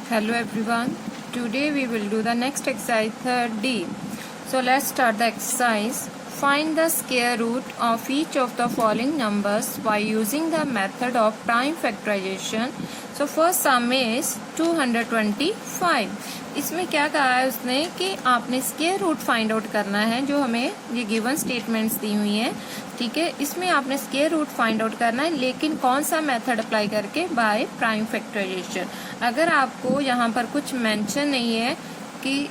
Hello everyone. Today we will do the next exercise 3D. So let's start the exercise. Find the square root of each of the following numbers by using the method of prime factorization. So first sum is 225. इसमें क्या कहा है उसने कि आपने square root find out करना है जो हमें ये गिवन स्टेटमेंट्स दी हुई हैं. ठीक है, इसमें आपने स्क्वायर रूट फाइंड आउट करना है, लेकिन कौन सा मेथड अप्लाई करके? By prime factorization. अगर आपको यहाँ पर कुछ मेंशन नहीं है कि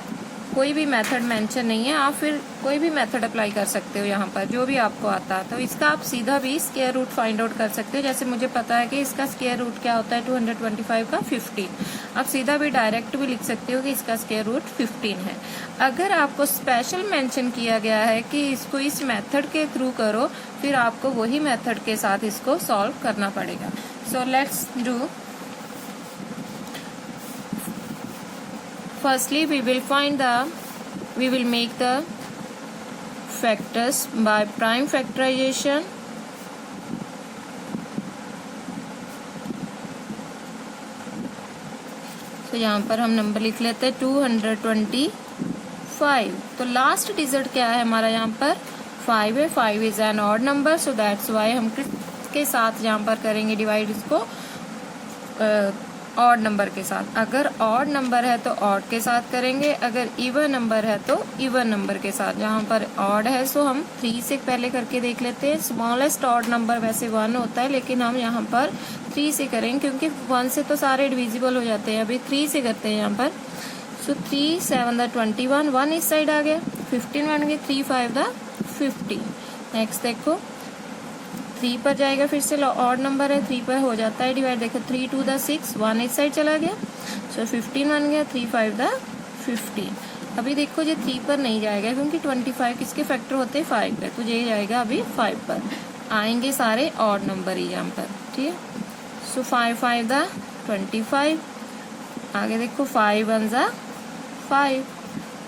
कोई भी मेथड मेंशन नहीं है, आप फिर कोई भी मेथड अप्लाई कर सकते हो यहाँ पर जो भी आपको आता है. तो इसका आप सीधा भी स्क्वायर रूट फाइंड आउट कर सकते हो. जैसे मुझे पता है कि इसका स्क्वायर रूट क्या होता है 225 का 15. आप सीधा भी डायरेक्ट भी लिख सकते हो कि इसका स्क्वायर रूट 15 है. अगर आपको स्पेशल मेंशन किया गया है कि इसको इस मेथड के थ्रू करो, फिर आपको वही मेथड के साथ इसको सॉल्व करना पड़ेगा. So let's do. Firstly, we will make the factors by prime factorization. तो यहाँ पर हम नंबर लिख लेते हैं 225. तो लास्ट डिजिट क्या है हमारा? यहाँ पर 5 है. 5 is an odd number, so that's why हम किसके साथ यहाँ पर करेंगे डिवाइड इसको? ऑड नंबर के साथ. अगर ऑड नंबर है तो ऑड के साथ करेंगे, अगर इवन नंबर है तो इवन नंबर के साथ. जहाँ पर ऑड है सो हम 3 से पहले करके देख लेते हैं. स्मॉलेस्ट ऑड नंबर वैसे 1 होता है, लेकिन हम यहाँ पर 3 से करेंगे क्योंकि 1 से तो सारे डिविजिबल हो जाते हैं. अभी 3 से करते हैं यहाँ पर. सो 3 7 द 21, 1 इस साइड आ गया, 15 बन गए, 3 5 द 50. नेक्स्ट देखो 3 पर जाएगा, फिर से ऑड नंबर है, 3 पर हो जाता है डिवाइड. देखो 3 2 द 6, 1 इस साइड चला गया, सो 15 बन गया, 3 5 द 15. अभी देखो ये 3 पर नहीं जाएगा क्योंकि 25 किसके फैक्टर होते हैं? 5 पे. तो ये जाएगा अभी 5 पर. आएंगे सारे ऑड नंबर ही यहाँ पर. ठीक है, सो 5 5 द 25. आगे देखो 5 1 द 5.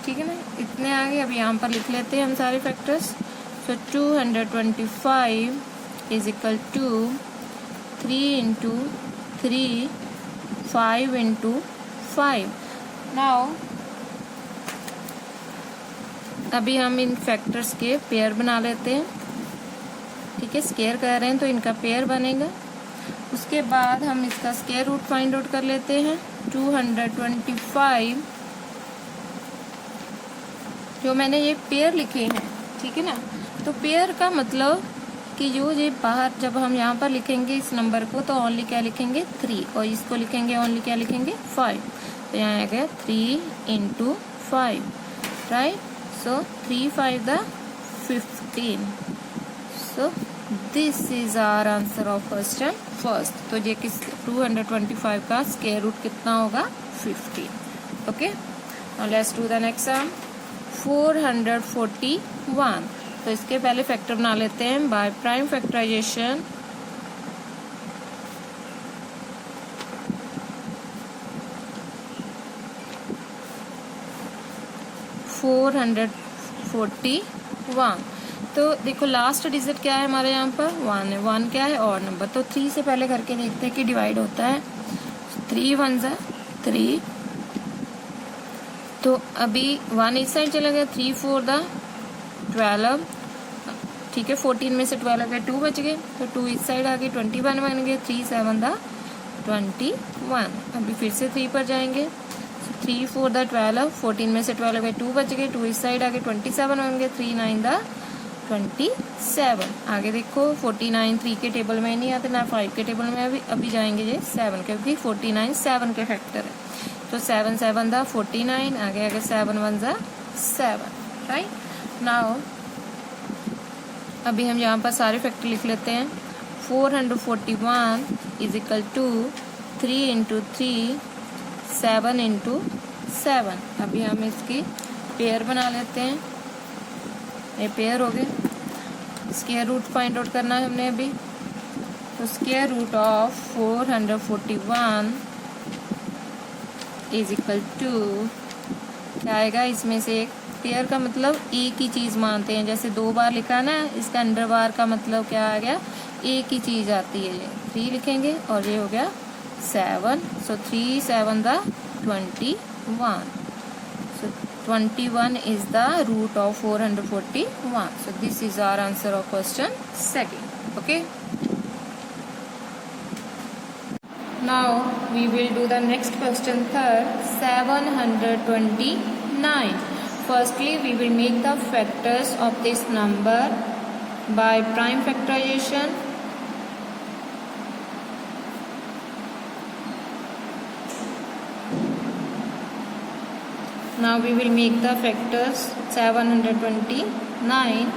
ठीक है ना, इतने आगे. अभी यहाँ पर लिख लेते हैं हम सारे factors. So 225 is equal to 3 into 3, 5 into 5. Now अभी हम इन फैक्टर्स के पेयर बना लेते हैं. ठीक है, स्क्वायर कर रहे हैं तो इनका पेयर बनेगा. उसके बाद हम इसका स्क्वायर रूट फाइंड आउट कर लेते हैं. 225 जो मैंने ये पेयर लिखे हैं, ठीक है ना, तो पेयर का मतलब कि जो ये बाहर जब हम यहाँ पर लिखेंगे इस नंबर को तो ओनली क्या लिखेंगे? 3, और इसको लिखेंगे ओनली क्या लिखेंगे? 5. तो यहाँ आ गया 3 into 5, right. So 3 5 the 15. So this is our answer of question first. तो ये किस 225 का स्क्वायर रूट कितना होगा? 15. Okay, now let's do the next sum. 441. तो इसके पहले फैक्टर बना लेते हैं बाय प्राइम फैक्टराइजेशन. तो देखो लास्ट डिजिट क्या है हमारे यहाँ पर? 1 है. 1 क्या है? Odd number. तो 3 से पहले करके देखते हैं कि डिवाइड होता है. 3 1 ज़ा 3. तो अभी 1 इस साइड चला गया, 3 4 द 12. ठीक है, 14 में से 12 गए, 2 बच गए, तो 2 इस साइड आ गए, 21 बन गए, 3 7 द 21. अभी फिर से 3 पर जाएंगे, 3 4 द 12, 14 में से 12 गए, 2 बच गए, 2 इस साइड आ गए, 27 बन गए, 3 9 द 27. आगे देखो 49 3 के टेबल में नहीं आते ना 5 के टेबल में. अभी जाएंगे ये 7, क्योंकि 49 7 के फैक्टर है. तो 7 7 द 49. आगे 7 1 द 7, राइट. नाउ अभी हम यहाँ पर सारे फैक्टर लिख लेते हैं. 441 is equal to 3 into 3, 7 into 7. अभी हम इसकी पेयर बना लेते हैं. ये पेयर हो गए. स्क्वायर रूट फाइंड आउट करना है हमने अभी. तो square root of 441 is equal to क्या आएगा? इसमें से एक पेयर का मतलब एक ही चीज मानते हैं. जैसे 2 बार लिखा ना, इसका अंडर बार का मतलब क्या आ गया? एक ही चीज आती है. ये 3 लिखेंगे और ये हो गया 7. So 3 7 the 21. So 21 is the root of 441. So this is our answer of question second. Okay. Now we will do the next question third. 729. Firstly, we will make the factors of this number by prime factorization. Now we will make the factors 729.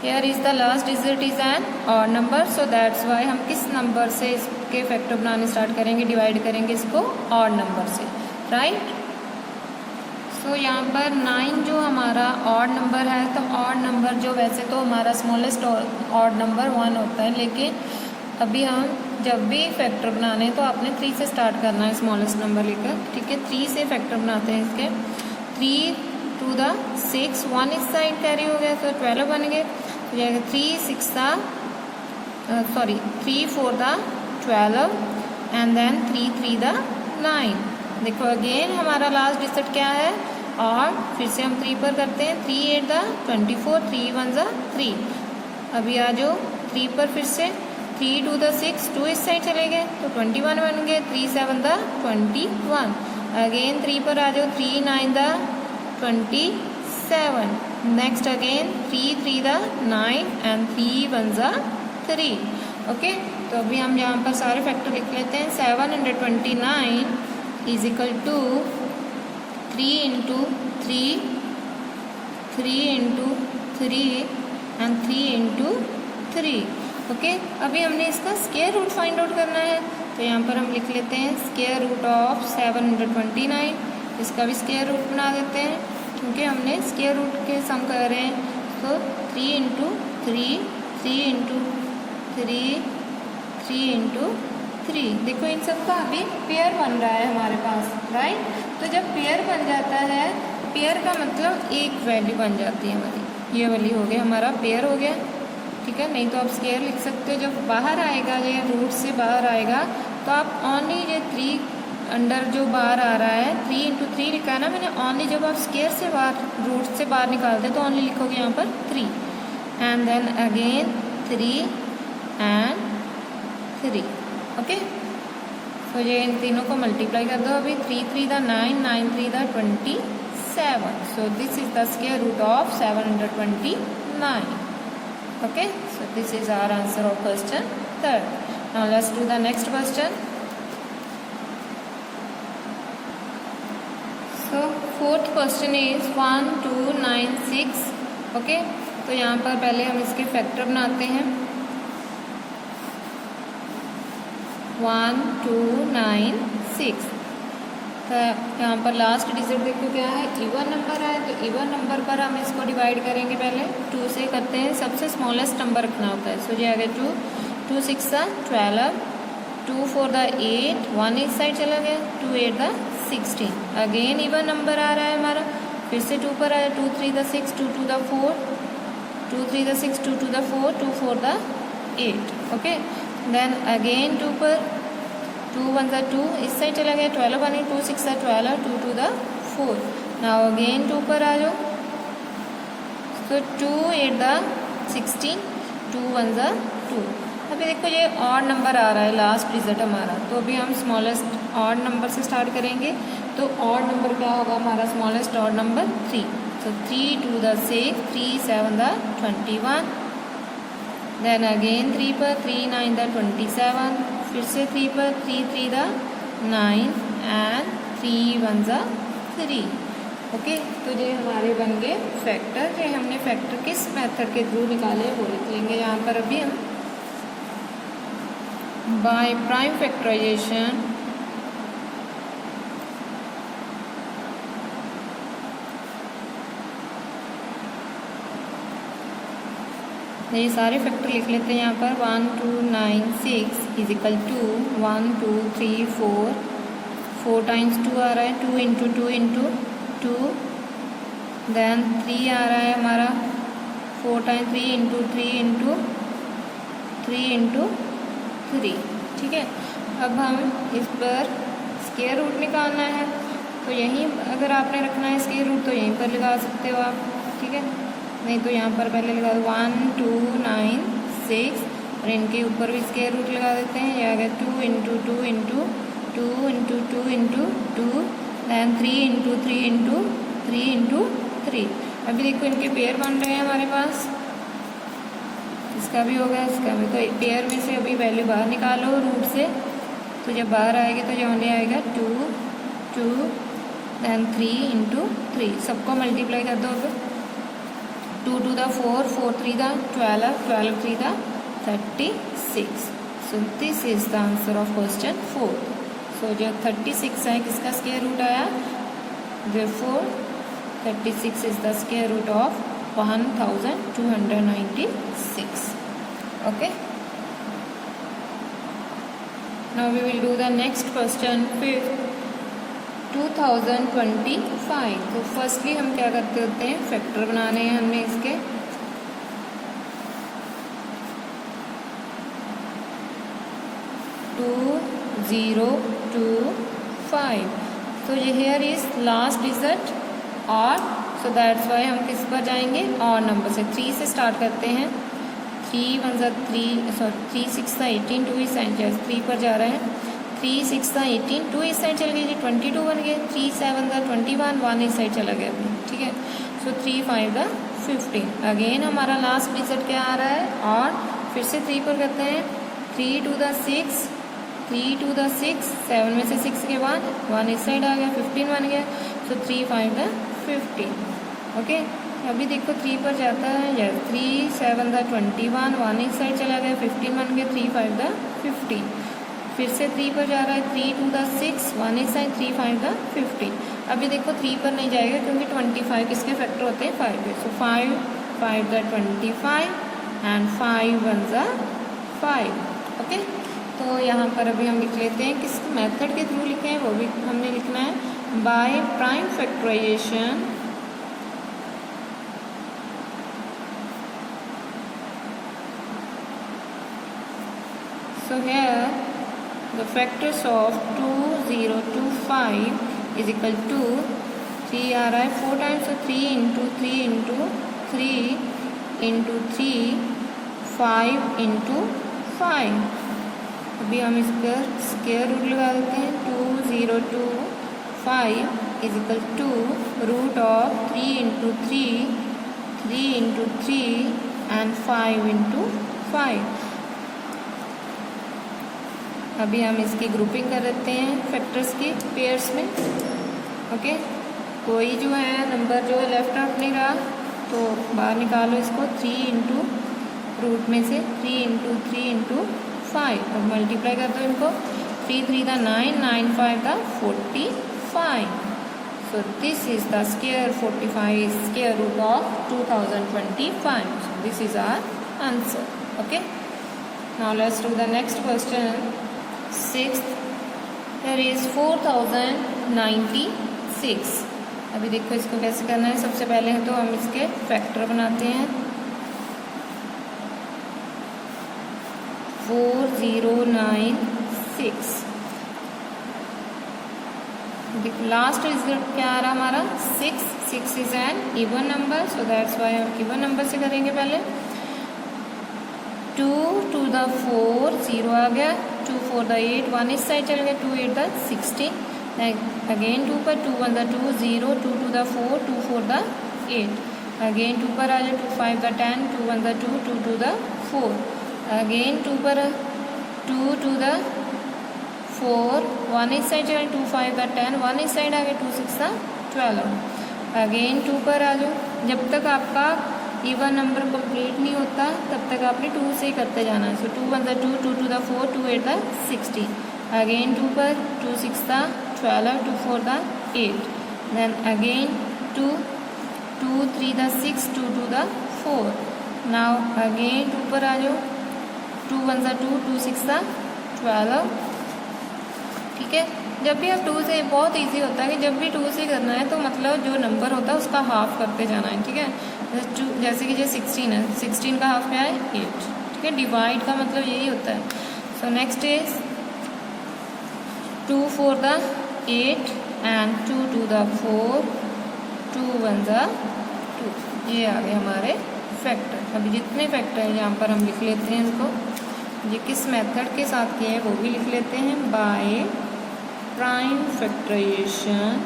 Here is the last digit is an odd number, so that's why हम किस number से इसके factor बनाने start करेंगे, divide करेंगे इसको odd number से, right. सो यहाँ पर 9 जो हमारा ऑड नंबर है, तो ऑड नंबर जो वैसे तो हमारा स्मॉलेस्ट ऑड नंबर 1 होता है, लेकिन अभी हम जब भी फैक्टर बनाने हैं तो आपने 3 से स्टार्ट करना है, स्मॉलेस्ट नंबर लेकर, ठीक है। 3 से फैक्टर बनाते हैं इसके। 3 to the 6, 1 इस साइड कैरी हो गया तो 12 बन गए, तो जाएगा 3 4 the 12 एंड देन 3 3 the 9। देखो अगेन हमारा लास्ट डिजिट क्या है, और फिर से हम 3 पर करते हैं। 3 8 the 24, 3 1 the 3। अभी आ जाओ 3 पर, फिर से 3 2 the 6, 2 इस साइड चले गए तो 21 बन गए। 3 7 the 21। अगेन 3 पर आ जाओ, 3 9 the 27। Next again 3 3 the 9 and 3 1 the 3। Okay, तो अभी हम यहाँ पर सारे फैक्टर लिख लेते हैं। 729 is equal to 3 into 3, 3 into 3 and 3 into 3। Okay, अभी हमने इसका स्क्वायर रूट फाइंड आउट करना है, तो यहाँ पर हम लिख लेते हैं स्क्वायर रूट ऑफ 729। इसका भी स्क्वायर रूट बना देते हैं, क्योंकि हमने स्क्वायर रूट के सम कर रहे हैं। तो 3 into 3, 3 into 3, 3 into 3। देखो इन सब का अभी पेयर बन रहा है हमारे पास, राइट। तो जब पेयर बन जाता है, पेयर का मतलब एक वैल्यू बन जाती है हमारी, ये वाली हो गया हमारा पेयर हो गया, ठीक है। नहीं तो आप स्क्वायर लिख सकते हो। जब बाहर आएगा, ये रूट से बाहर आएगा, तो आप ओनली ये 3 अंडर जो बाहर आ रहा है, 3 into 3 लिखा है ना मैंने, ओनली जब आप स्क्वायर से बाहर, रूट से बाहर निकालते तो ओनली लिखोगे यहाँ पर 3 and then again 3 and 3। Okay, तो ये इन तीनों को मल्टीप्लाई कर दो अभी। 3 3 the 9, 9 3 the 27। So this is the square root of 729। Okay, so this is our answer of question third. Now let's do the next question. So fourth question is 1 2 9 6। Okay, तो यहाँ पर पहले हम इसके फैक्टर बनाते हैं। 1 2 9 6। तो यहाँ पर लास्ट डिजिट देखो क्या है, इवन नंबर है, तो इवन नंबर पर हम इसको डिवाइड करेंगे। पहले 2 से करते हैं, सबसे स्मॉलेस्ट नंबर रखना होता है। सो जाएगा 2 2 6 the 12, 2 4 the 8, 1 इस साइड चला गया, 2 8 the 16। अगेन इवन नंबर आ रहा है हमारा, फिर से 2 पर आया, 2 3 the 6, 2 2 the 4, 2 3 the 6, 2 2 the 4, 2 4 the 8। Okay, then again 2 पर 2 1 the 2 इस साइड चला गया, 12 बने, 2 6 the 12, 2 2 the 4। नाउ अगेन 2 पर आ जाओ, तो 2 8 the 16, 2 1 the 2। अभी देखो ये ऑड नंबर आ रहा है लास्ट डिजिट हमारा, तो अभी हम स्मॉलेस्ट ऑड नंबर से स्टार्ट करेंगे। तो ऑड नंबर क्या होगा हमारा, स्मॉलेस्ट ऑड नंबर 3। तो 3 2 the 6, 3 7 the 21। देन अगेन 3 पर 3 9 the 27, फिर से 3 पर 3 3 the 9 एंड 3 1 the 3। ओके, तो ये हमारे बन गए फैक्टर। ये हमने फैक्टर किस मेथड के थ्रू निकाले वो लिख लेंगे यहाँ पर। अभी हम बाय प्राइम फैक्टराइजेशन ये सारे फैक्टर लिख लेते हैं यहाँ पर। 1 2 9 6 इज इक्वल टू 1 2 3 4, 4 टाइम्स 2 आ रहा है, 2 इंटू 2 इंटू 2, देन 3 आ रहा है हमारा, 4 टाइम्स 3 इंटू 3 इंटू 3 इंटू 3। ठीक है, अब हम इस पर स्क्वायर रूट निकालना है, तो यहीं अगर आपने रखना है स्क्वायर रूट तो यहीं पर लगा सकते हो आप, ठीक है। नहीं तो यहाँ पर पहले लगा दो 1 2 9 6 और इनके ऊपर भी स्क्वायर रूट लगा देते हैं। यह आ गया 2 into 2 into 2 into 2 into 2 then 3 into 3 into 3 into 3। अभी देखो इनके पेयर बन रहे हैं हमारे पास, इसका भी होगा इसका भी। तो पेयर में से अभी वैल्यू बाहर निकालो रूट से, तो जब बाहर आएगी तो जो ओनली आएगा 2 2 दैन 3 इंटू 3। सबको मल्टीप्लाई कर दो। अब 2 2 दा 4 4 3 दा 12 12 3 दा 36। सो this is the answer of question 4। सो जो 36 है किसका स्क्वायर रूट आया, therefore 36 is the square root of 1296. Okay, now we will do the next question, 2025। तो फर्स्टली हम क्या करते होते हैं, फैक्टर बनाने हैं हमने इसके। टू 0 2 5। तो ये हियर इज लास्ट डिजिट और, सो दैट्स वाई हम किस पर जाएंगे, और नंबर से 3 से स्टार्ट करते हैं। 3 1 3 सॉरी 3 6 18 2 इस साइड 3 पर जा रहे हैं। 3 6 18 2 इस साइड चल गई जी, 22 बन गए। 3 7 21 1 इस साइड चला गया अभी, ठीक है। सो 3 5 15। अगेन हमारा लास्ट डिजिट क्या आ रहा है, और फिर से 3 पर करते हैं। 3 2 6 3 2 6 7 में से 6 के बाद 1 इस साइड आ गया, 15 बन गया। सो 3 5 15। ओके, अभी देखो 3 पर जाता है, या 3 7 21 1 इस साइड चला गया, 15 बन गया। 3 5 15। फिर से 3 पर जा रहा है। 3 2 6 1 इस साइड 3 5 15। अभी देखो 3 पर नहीं जाएगा क्योंकि 25 किसके फैक्टर होते हैं, 5 के। सो 5 5 25 एंड 5 1 5। ओके, तो यहाँ पर अभी हम लिख लेते हैं किस मेथड के थ्रू लिखे हैं, वो भी हमने लिखना है, by prime factorization. So here the factors of 2025 is equal to 3 आ रहा है 4 times, so 3 into 3 into 3 into 3 5 into 5। अभी हम इस पर स्क्वायर रूट लगा देते हैं। 2025 is equal to root of 3 into 3 3 into 3 and 5 into 5। अभी हम इसकी ग्रुपिंग कर देते हैं फैक्टर्स की पेयर्स में। ओके, कोई जो है नंबर जो है लेफ्ट आउट नहीं रहा तो बाहर निकालो इसको। 3 इंटू रूट में से 3 इंटू 3 इंटू 5। अब मल्टीप्लाई कर दो इनको। 3 3 9 9 5 45। सो this is the square 45 is square root of 2025. So this is our answer. Okay, now let's do the next question. 6th, there is 4096। अभी देखो इसको कैसे करना है। सबसे पहले तो हम इसके फैक्टर बनाते हैं। 4096। लास्ट रिजल्ट क्या आ रहा हमारा 6। 6 is an even number, so that's why हम इवन नंबर से करेंगे पहले। 2 2 4 0 आ गया। 2 4 8 1 इस साइड चल गया। 2 8 16। अगेन 2 पर 2 1 2 0 2 2 4 2 4 8। अगेन 2 पर आ जाए। 2 5 10 2 1 2 2 2 4। अगेन 2 पर 2 2 4 1 इस साइड चल। 2 5 10 1 इस साइड आ गया। 2 6 12। अगेन 2 पर आ जाओ। जब तक आपका इवन नंबर कंप्लीट नहीं होता तब तक आपने 2 से ही करते जाना है। सो 2 1 2 2 2 4 2 8 16। अगेन 2 पर 2 6 12 2 4 8। Then again 2 2 3 6 2 2 4। नाउ अगेन 2 पर आ जाओ। 2 1 2 2 6 12। ठीक है, जब भी आप 2 से, बहुत इजी होता है कि जब भी 2 से करना है तो मतलब जो नंबर होता है उसका हाफ करते जाना है। ठीक है, जैसे कि जो 16 है, 16 का हाफ क्या है 8। ठीक है, डिवाइड का मतलब यही होता है। So next is 2 4 the 8 and 2 2 the 4, 2 1 the 2। ये आ गए हमारे फैक्टर। अभी जितने फैक्टर हैं यहाँ पर हम लिख लेते हैं इनको। ये किस मेथड के साथ किए हैं वो भी लिख लेते हैं, by prime factorization.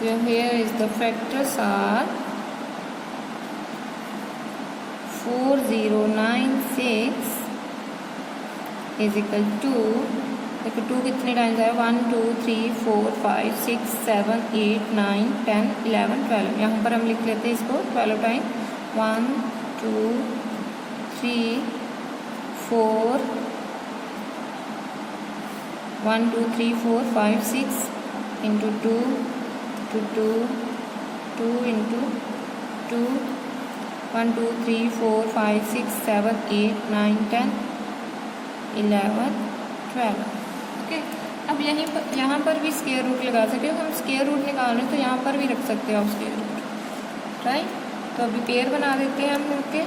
So here is the factors are 4096 is equal to, देखो 2 कितने टाइम्स आया, 1 2 3 4 5 6 7 8 9 10 11 12। यहाँ पर हम लिख लेते हैं इसको 12 time, 1 2 3 4 1 2 3 4 5 6 into 2 to 2 2 into 2 1 2 3 4 5 6 7 8 9 10 11 12। Okay, अब यहाँ पर भी स्क्वायर रूट लगा सकते हो। हम स्क्वायर रूट निकाल रहे हैं तो यहाँ पर भी रख सकते हो आप स्क्वायर रूट, राइट। तो अभी पेयर बना देते हैं हम मिलके।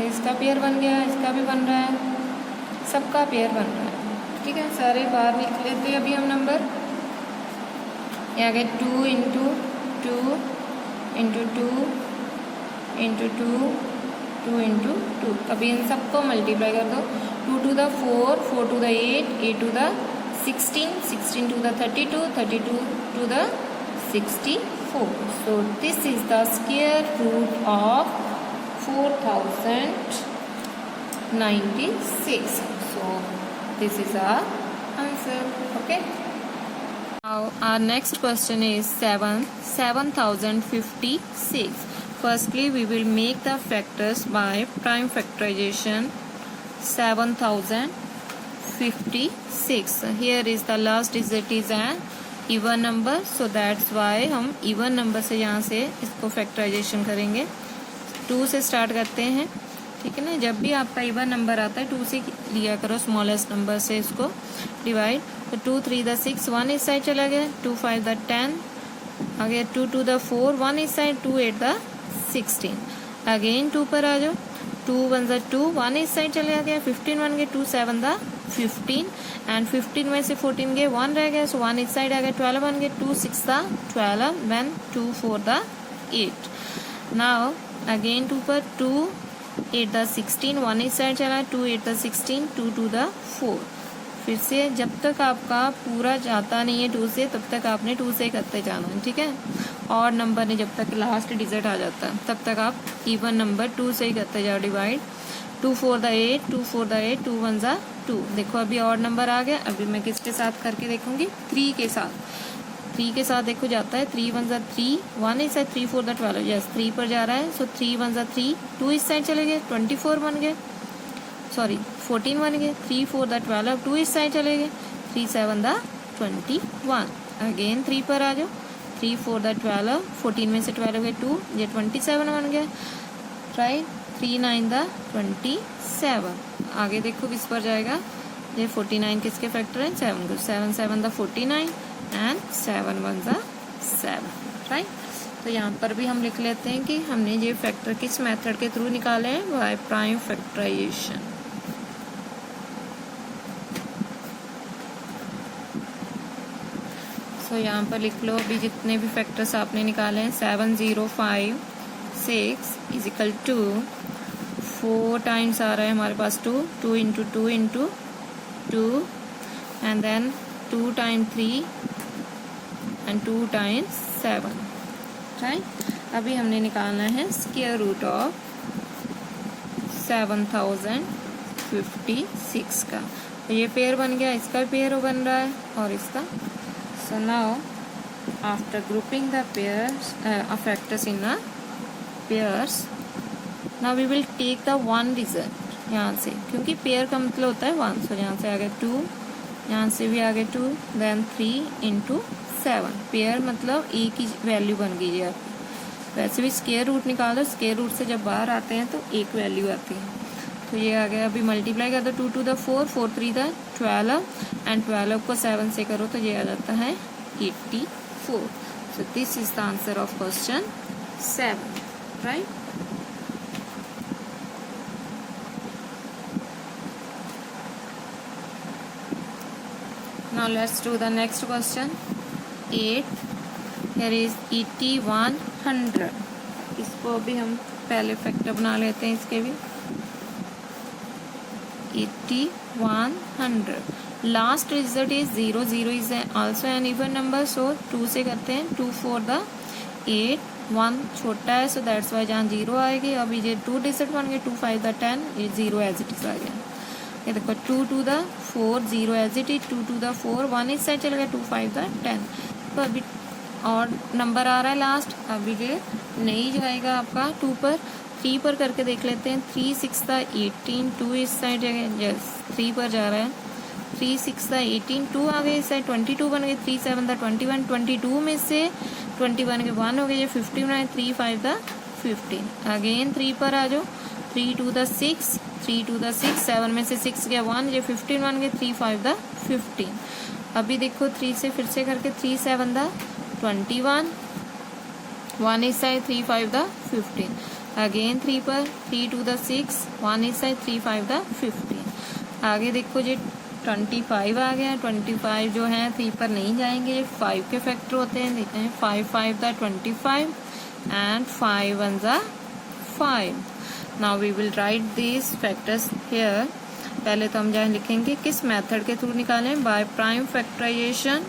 इसका पेयर बन गया, इसका भी बन रहा है, सबका पेयर बन रहा है। ठीक है, सारे बाहर लिख लेते हैं अभी हम नंबर। ये आ गया 2 इंटू 2 इंटू 2 इंटू 2 2 इंटू 2। अभी इन सबको मल्टीप्लाई कर दो। 2 to the 4, 4 to the 8, 8 to the 16, 16 to the 32, 32 to the 64। So this is the square root of 4096। So this is our answer. Okay. Now our next question is 7056. Firstly, we will make the factors by prime factorization. 7056. Here is the last digit is an even number, so that's why हम even number से यहाँ से इसको factorization करेंगे। 2 से start करते हैं, ठीक है ना। जब भी आपका इवन नंबर आता है 2 से लिया करो, स्मॉलेस्ट नंबर से इसको डिवाइड। तो 2 3 the 6, 1 इस साइड चला गया, 2 5 the 10 आ गया, 2 2 the 4, 1 इस साइड, 2 8 the 16। अगेन 2 पर आ जाओ, 2 1 the 2, 1 इस साइड चले गया, 15 बन गए, 2 7 the 15 एंड 15 में से 14 गए, 1 रह गया, सो 1 इस साइड आ गया, 12 बन गए, 2 6 the 12 when 2 4 the 8। Now again 2 पर 2 8 the 16, 1 इस साइड चला, 2 8 the 16, 2 2 the 4। फिर से जब तक आपका पूरा जाता नहीं है 2 से, तब तक आपने 2 से करते जाना है, ठीक है। और नंबर ने जब तक लास्ट डिजिट आ जाता है तब तक आप इवन नंबर 2 से ही करते जाओ डिवाइड। 2 4 the 8, 2 4 the 8, 2 1 the 2। देखो अभी और नंबर आ गया। अभी मैं किसके साथ करके देखूंगी, 3 के साथ। 3 के साथ देखो जाता है, 3 1 the 3, 1 इस साइड, 3 4 the 12, यस 3 पर जा रहा है, सो 3 1 the 3, 2 इस साइड चले गए, 24 बन गए, सॉरी 14 बन गए, 3 4 the 12, 2 इस साइड चले गए, 3 7 the 21। अगेन 3 पर आ जाओ, 3 4 the 12, 14 में से 12 गए 2, ये 27 बन गया, राइट। 3 9 the 27। आगे देखो किस पर जाएगा, ये 49 किसके फैक्टर है, 7 को, 7 7 the 49 एंड 7 1 the 7, राइट। तो यहाँ पर भी हम लिख लेते हैं कि हमने ये फैक्टर किस मेथड के थ्रू निकाले हैं, बाय प्राइम फैक्टराइजेशन। तो यहाँ पर लिख लो अभी जितने भी फैक्टर्स आपने निकाले हैं। 7056 इज इक्वल टू 4 टाइम्स आ रहा है हमारे पास 2, 2 into 2 into 2 and then 2 time 3 and 2 times 7, right. अभी हमने निकालना है स्क्वायर रूट ऑफ 7056 का। तो ये पेयर बन गया, इसका पेयर बन रहा है और इसका। So now after grouping the pairs factors in a pairs, now we will take the one result यहाँ से, क्योंकि पेयर का मतलब होता है 1। so यहाँ से आ गया 2, यहाँ से भी आ गया 2, then 3 into 7। पेयर मतलब एक ही वैल्यू बन गई है। वैसे भी स्क्वायर रूट निकालो, स्क्वायर रूट से जब बाहर आते हैं तो एक वैल्यू आती है। तो ये आ गया, अभी मल्टीप्लाई कर दो, 2 2 the 4, 4 3 the 12 एंड 12 को 7 से करो तो ये आ जाता है 84। सो this is the answer of question 7, right. Now let's do the next question. 8. Here is 8100. इसको भी हम पहले फैक्टर बना लेते हैं इसके भी. 8100. Last result is 0. 0 is also an even number, so 2 से करते हैं. 2 4 द 8. 1 छोटा है, सो दैट्स वाई जहाँ 0 आएगी. अब ये 2 डिजिट बन गए. 2 5 द 10. ये 0 एज इट इज आ गया. ये देखो 2 2 the 4. 0 as it is. 2 2 the 4. 1 इस साइड चल गया. 2 5 द 10. तो अभी और नंबर आ रहा है लास्ट. अभी ये नहीं जाएगा आपका 2 पर. 3 पर करके देख लेते हैं. 3 6 द 18. 2 इस साइड जगह. यस 3 पर जा रहा है. 3 6 द 18. 2 आ गए इस साइड. 22 बन गए. 3 7 द 21. 22 में से 21 के 1 हो गए. ये 15 बनाए. 3 5 द 15. अगेन 3 पर आ जाओ. 3 2 द 6. 3 2 द 6. 7 में से 6 गया 1. ये 15 बन गए. 3 5 द 15. अभी देखो 3 से फिर से करके. 3 7 द 21. 1 इस साइड. 3 5 द 15. अगेन 3 पर. 3 2 द 6. 1 इस साइड. 3 5 द 15. आगे देखो जी 25 आ गया. 25 जो है 3 पर नहीं जाएंगे. ये 5 के फैक्टर होते हैं. देखते हैं 5 5 the 25 and 5 1 the 5. Now we will write this factors here. पहले तो हम जहाँ लिखेंगे किस मेथड के थ्रू निकालें. By prime factorization.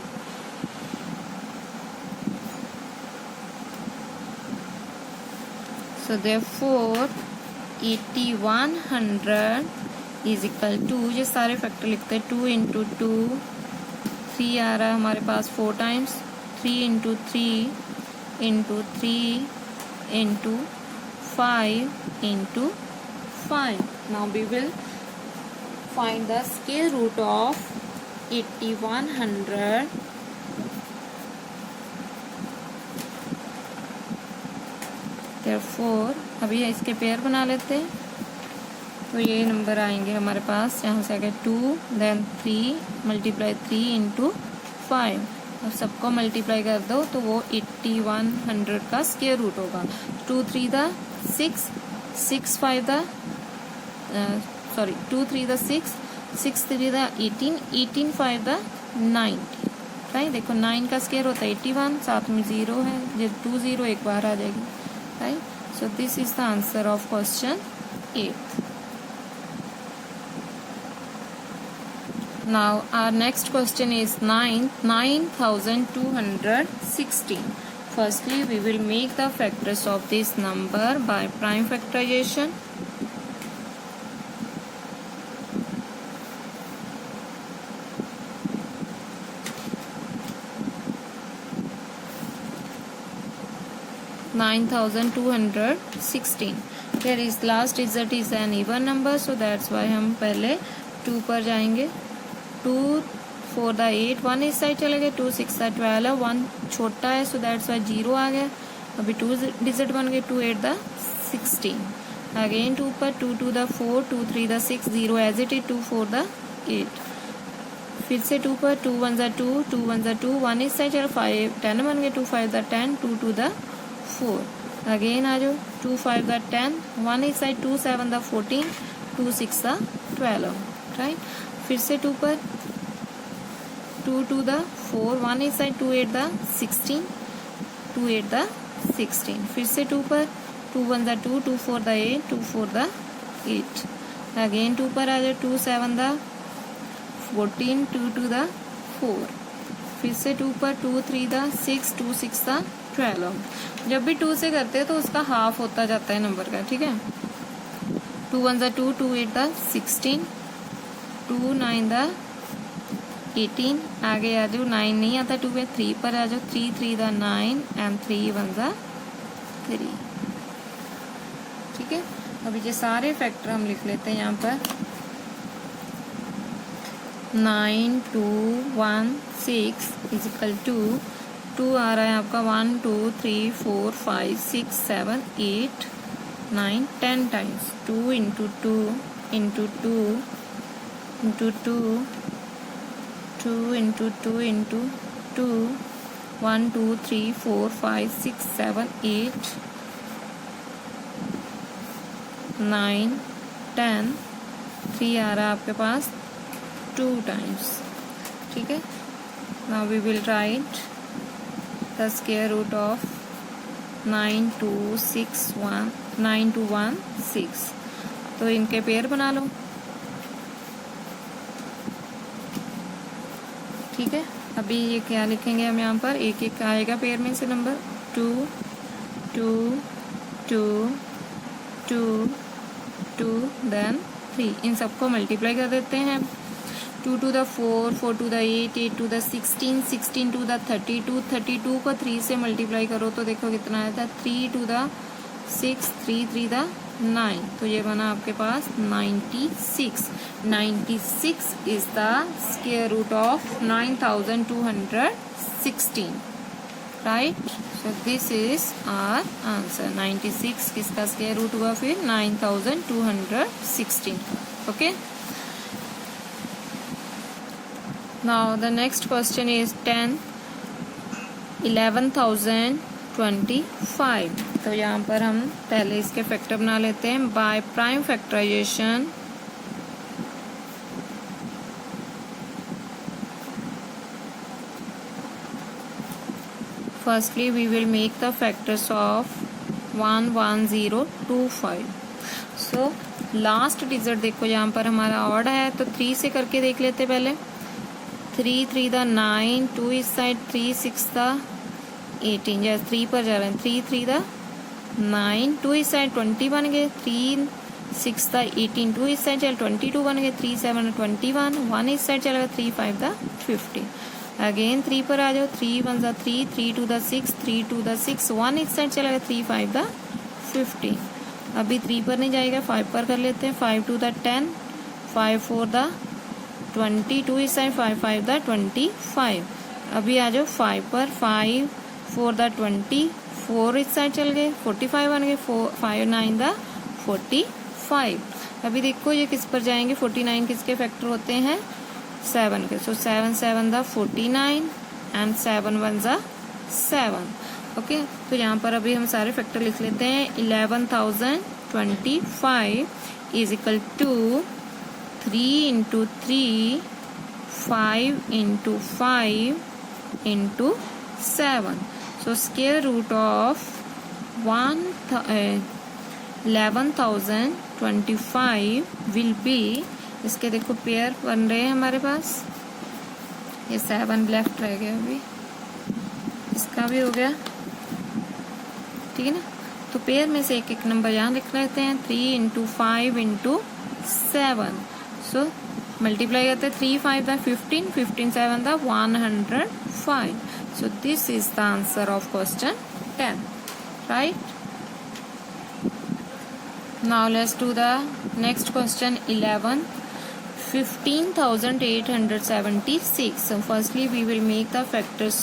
So therefore 8100 is equal to. ये सारे फैक्टर लिखते हैं. 2 इंटू 2. 3 आ रहा है हमारे पास 4 times. 3 into 3 into 3 into 5 into 5. Now we will find the square root of 8100. Therefore अभी इसके पेयर बना लेते हैं. तो ये नंबर आएंगे हमारे पास. यहाँ से आगे 2 देन 3 मल्टीप्लाई 3 इंटू 5. और सबको मल्टीप्लाई कर दो तो वो 8100 का स्क्वायर रूट होगा. 2 3 the 6. 6 5 the 2 3 the 6. 6 3 the 18. 18 5 the 90. Right. देखो 9 का स्क्वायर होता है 81. साथ में 0 है. ये 2 0 एक बार आ जाएगी. Right. So this is the answer of question 8. Now our next question is 9216. Firstly, we will make the factors of this number by prime factorization. (9,216). Here is last digit is an even number, so that's why हम पहले 2 पर जाएंगे. 2 4 the 8. 1 इस side चले गए. 2 6 the 12. 1 छोटा है, so that's why 0 आ गया. अभी 2 डिजिट बन गए. 2 8 द 16. अगेन 2 पर. 2 2 the 4. 2 3 the 6. 0 as it is. 2 4 the 8. फिर से 2 पर. 2 1 द 2. 2 1 द 2. 1 इस साइड चलो. 5 10 बन गए. 2 5 द 10. 2 2 द 4. अगेन आ जाओ. 2 5 द 10. 1 इस साइड. 2 7 द 14. 2 6 द 12. राइट. फिर से 2 पर. 2 2 द 4. 1 इस साइड. 2 8 द 16. 2 8 द 16. फिर से 2 पर. 2 1 द 2. 2 4 द 8. 2 4 द 8. अगेन 2 पर आ जाए. 2 7 द 14. 2 2 द 4. फिर से 2 पर. 2 3 द 6. 2 6 द 12. जब भी 2 से करते हैं तो उसका हाफ होता जाता है नंबर का. ठीक है. 2 1 द 2. 2 8 द 16. 2 9 द 18. आगे आ जाओ. 9 नहीं आता 2 पे. 3 पर आ जाओ. 3 3 द 9 एंड 3 1 द 3. ठीक है. अभी ये सारे फैक्टर हम लिख लेते हैं यहाँ पर. 9 2 1 6 इज इक्वल टू 2 आ रहा है आपका 1 2 3 4 5 6 7 8 9 10 times. 2 into 2 into 2 into 2 2 into 2 into 2 1 2 3 4 5 6 7 8 9 10. 3 आ रहा है आपके पास 2 टाइम्स. ठीक है. Now we will write the square root of 9216। तो इनके पेयर बना लो, ठीक है। अभी ये क्या लिखेंगे हम यहाँ पर, एक एक आएगा पेयर में से नंबर 2 2 2 2 2 देन 3। इन सबको मल्टीप्लाई कर देते हैं। 2 to the 4, 4 to the 8, 8 to the 16, 16 to the 32, 32 को 3 से मल्टीप्लाई करो तो देखो कितना आया था, 3 to the 6, 3 3 the 9। तो ये बना आपके पास 96। 96 is the square root of 9216, right? So this is our answer। 96 किसका स्क्वायर रूट हुआ फिर 9216। Okay, now the next question is 11,025। तो यहाँ पर हम पहले इसके फैक्टर बना लेते हैं by prime factorization. Firstly we will make the factors of 11025। so last digit देखो यहाँ पर हमारा ऑड है तो 3 से करके देख लेते पहले। 3 3 द 9, 2 इस साइड, 3 6 द 18, जैसे 3 पर जा रहे हैं, 3 3 द 9, 2 इस साइड 20 बन गए, 3 6 द 18, 2 इस साइड चल 22 बन गए, 3 7 21, 1 इस साइड चलेगा, 3 5 द 50। अगेन 3 पर आ जाओ, 3 1 द 3, 3 2 द 6, 3 2 द 6, 1 इस साइड चलेगा, 3 5 द 50। अभी 3 पर नहीं जाएगा, 5 पर कर लेते हैं, 5 2 द 10, 5 4 द 22 इस साइड, 5 5 द 25। अभी आ जाओ 5 पर, 5 4 द 20, 4 इस साइड चल गए, 45 बन गए, 5 9 द 45। अभी देखो ये किस पर जाएंगे, 49 किसके फैक्टर होते हैं 7 के। सो 7 7 द 49 एंड 7 1 द 7। ओके, तो यहाँ पर अभी हम सारे फैक्टर लिख लेते हैं। 11,025 is equal to 3 into 3, 5 into 5 into 7। So square root of 11,025 will be, इसके देखो पेयर बन रहे हैं हमारे पास, ये 7 लेफ्ट रह गया, अभी इसका भी हो गया, ठीक है ना। तो पेयर में से एक एक नंबर यहाँ लिख लेते हैं, 3 into 5 into 7। सो मल्टीप्लाई करते हैं, 3 5 the 15, 15 7 the 105। So this is the answer of question 10, right. Now let's do the next question 11, 15,876। So firstly we will make the factors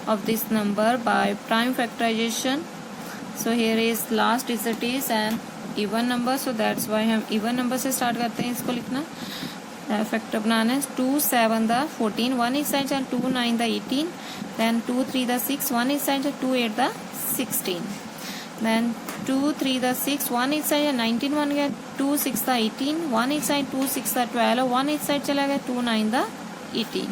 of this number by prime factorization। So here is last digit is an even number, so that's why हम even number से start करते हैं इसको लिखना। Factor बनाना है, 2 7 the 14, 1 इस side चल, 2 9 the 18, then 2 3 the 6, 1 इस साइड चल, 2 8 द 16, then 2 3 द 6, 1 इस साइड 19 बन गया, 2 6 द 18, 1 इस साइड, 2 6 द 12, 1 इस साइड चला गया, 2 9 द 18।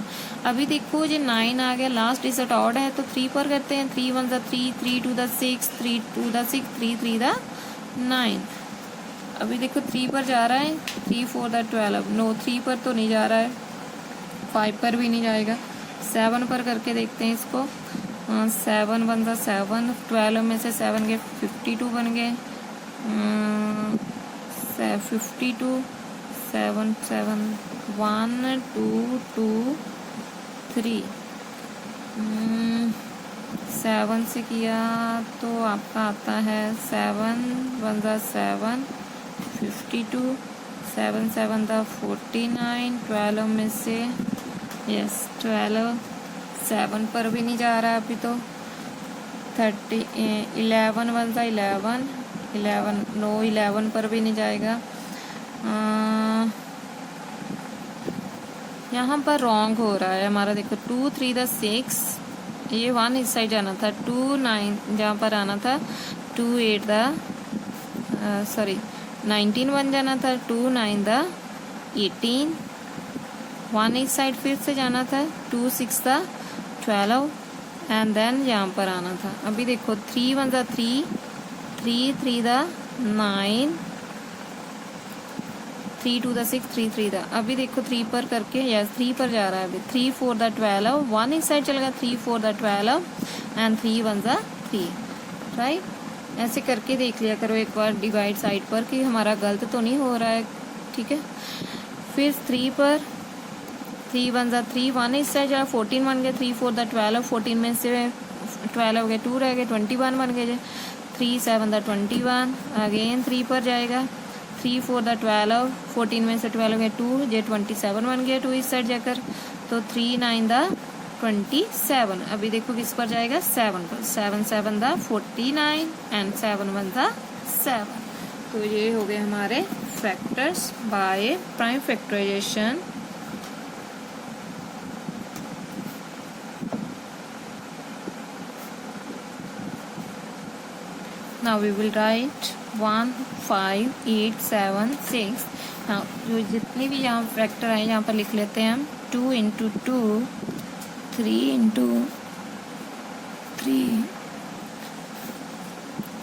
अभी देखो ये 9 आ गया, लास्ट डिजिट ऑड है तो 3 पर करते हैं, 3 1 द 3, 3 2 द 6, 3 2 द 6, 3 3 द 9। अभी देखो 3 पर जा रहा है, 3 4 द 12, नो 3 पर तो नहीं जा रहा है, 5 पर भी नहीं जाएगा, 7 पर करके देखते हैं इसको। 7 1 द 7, 12 में से 7 के 52 बन गए, 52, 7 7 1 2 2 3, 7 से किया तो आपका आता है 7 1 द 7, 52, 7 7 द 49, 12 में से यस 12, 7 पर भी नहीं जा रहा अभी तो, 30, 11 1 द 11, 11 नो 11 पर भी नहीं जाएगा। यहाँ पर रॉन्ग हो रहा है हमारा, देखो 2 3 द 6, ये 1 इस साइड जाना था, 2 9 जहाँ पर आना था, 2 8 द 19 1 जाना था, 2 9 द 18, 1 इस साइड फिर से जाना था, 2 6 द 12 एंड देन यहाँ पर आना था। अभी देखो 3 1 ज़ा 3, 3 3 दा 9, 3 2 दा 6, 3 3 दा। अभी देखो 3 पर करके, यस 3 पर जा रहा है अभी। 3 4 दा 12, 1 इस साइड चलेगा, 3 4 दा 12 एंड 3 1 ज़ा 3, राइट। ऐसे करके देख लिया करो एक बार डिवाइड साइड पर कि हमारा गलत तो नहीं हो रहा है, ठीक है। फिर 3 पर 3 1 ज़ा 3, 1 इस साइड चला, 14 बन गया। 3 4 दा 12, 14 में से 12 हो गया, 2 रह गए, 21 बन गए। 3 7 दा 21, अगेन 3 पर जाएगा। 3 4 दा 12, 14 में से 12 हो गया, 2 जे 27 बन गया 2 इस साइड जाकर। तो 3 9 दा 27। अभी देखो किस पर जाएगा, 7 पर। 7 7 दा 49 एंड 7 1 दा 7। तो ये हो गए हमारे factors by prime factorization. Now we will write 1 5 8 7 6। now जो जितने भी यहाँ फैक्टर आए यहाँ पर लिख लेते हैं हम। 2 into 2, 3 into 3,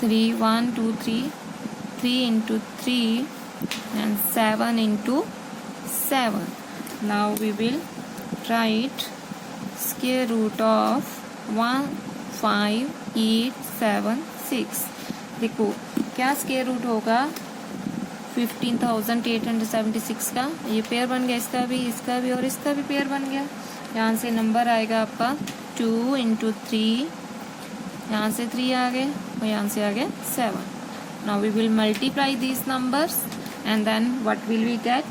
3 1 2 3, 3 into 3 and 7 into 7। now we will write square root of 1 5 8 7 6। देखो क्या स्क्वायर रूट होगा 15,876 का। ये पेयर बन गया, इसका भी और इसका भी पेयर बन गया। यहाँ से नंबर आएगा आपका 2 इंटू 3, यहाँ से 3 आ गए और यहाँ से आ गया 7। Now we will multiply these numbers and then what will we get.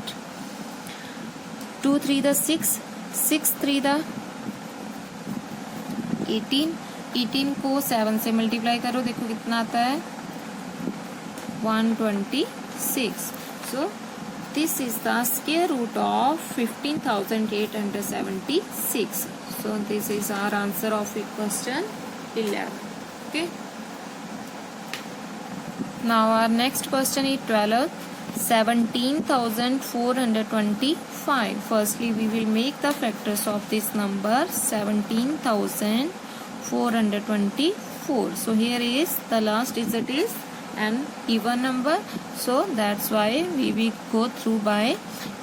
2 3 दा 6, 6 3 दा 18, 18 को 7 से मल्टीप्लाई करो, देखो कितना आता है 126। so this is the square root of 15,876। so this is our answer of question 11। okay, now our next question is 12, 17,425। firstly we will make the factors of this number 17,424। so here is the last digit is an even number, so that's why we will go through by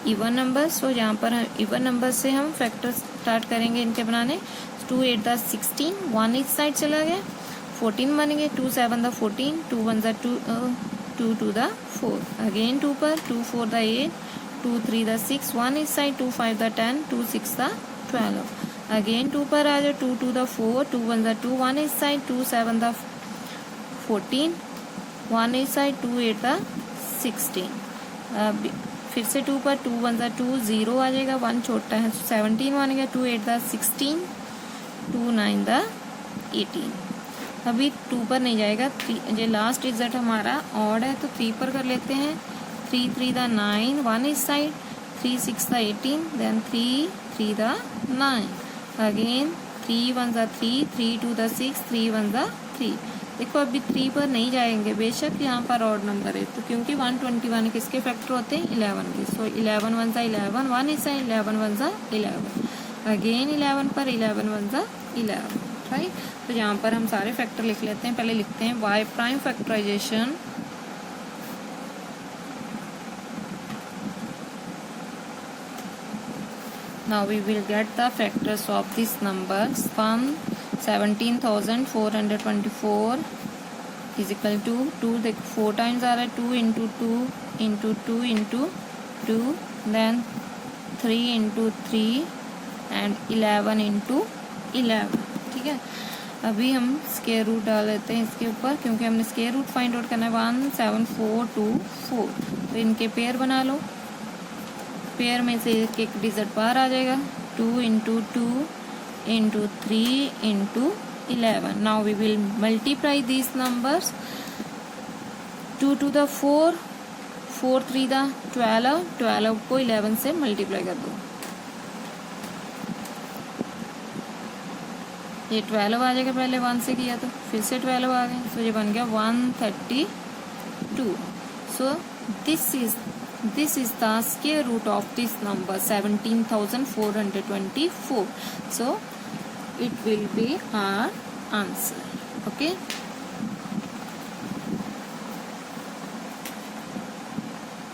even number। so यहाँ पर even number से हम factor start करेंगे इनके बनाने। 2 8 दा 16, 1 इस side चला गया, 14 बन गए। 2 7 दा 14, 2 1 दा 2, 2 2 दा 4, अगेन 2 पर 2 4 दा 8, 2 3 दा 6, 1 इस साइड, 2 5 दा 10, 2 6 दा 12, अगेन 2 पर आ जाओ, 2 2 दा 4, 2 1 दा 2, 1 इस साइड, 2 7 दा 14, 1 इस साइड, 2 8 दा 16। फिर से 2 पर 2 1 दा 2, 0 आ जाएगा, 1 छोटा है 17 बन गया। 2 8 दा 16, 2 9 दा 18। अभी 2 पर नहीं जाएगा, ये लास्ट डिजिट हमारा ऑड है तो 3 पर कर लेते हैं। 3 3 दा 9, 1 इस साइड, 3 6 दा 18, देन 3 3 दा 9, अगेन 3 1 दा 3, 3 2 दा 6, 3 1 दा 3। देखो अभी 3 पर नहीं जाएंगे, बेशक यहाँ पर ऑड नंबर है तो, क्योंकि 121 किसके फैक्टर होते हैं 11 के। सो 11 1 ज़ा 11, 1 इस साइड, 11 1 ज़ा 11, अगेन 11 पर 11 1 ज़ा 11, राइट। तो यहाँ पर हम सारे फैक्टर लिख लेते हैं। पहले लिखते हैं by prime factorization. now we will get the factors of these numbers। 17,424 is equal to 2, देखो 4 टाइम्स आ रहा है, 2 into 2 into 2 into 2, then 3 into 3 and 11 into 11, ठीक है। अभी हम स्क्वायर रूट डाल लेते हैं इसके ऊपर, क्योंकि हमने स्क्वायर रूट फाइंड आउट करना है। 17424, तो इनके पेयर बना लो। पेयर में से एक एक डिजिट बाहर आ जाएगा। 2 into 2 into 3 into 11। Now we will multiply these numbers. 2 2 दा 4, 4 3 दा 12, 12 को 11 से मल्टीप्लाई कर दो। ये 12 आ जाएगा, पहले 1 से किया तो फिर से 12 आ गए, तो ये बन गया 132। सो this is the square root of this number 17,424। so it will be our answer. Okay.